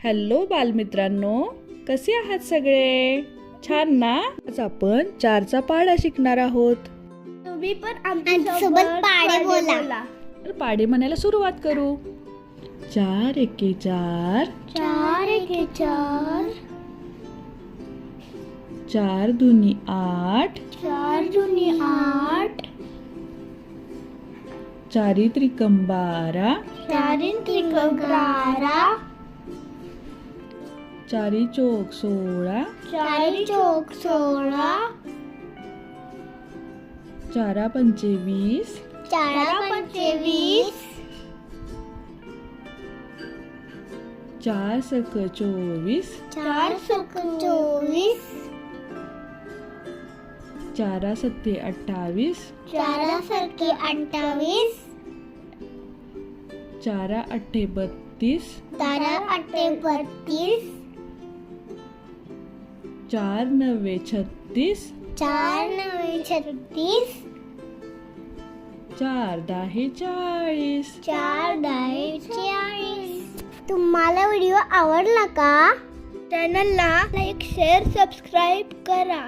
Hello बालमित्रांनो, कसे आहात सगळे? छान ना? आज आपण 4चा पाढा शिकणार आहोत. तुम्ही पण आमच्यासोबत पाढे बोला. तर पाढे म्हणायला सुरुवात करू. 4 एके 4, 4 एके 4, 4 दुनी 8, 4 दुनी 8, 4 त्रिकम 12, 4 त्रिकम 12, 4 चौक 16, 4 चौक 16, 4 पंचे 20, 4 पंचे 20, 4 सक 24, 4 सक 24, 4 सत्ते 28, 4 सके 28, 4 अठ्ठे 32, 4 अठे 32, 4 नव्वे 36, 4 नवे 36, 4 दाहे 40. 4 दाहे 40. तुम्हाला व्हिडिओ आवडला का? चॅनलला लाईक, शेअर, सबस्क्राईब करा.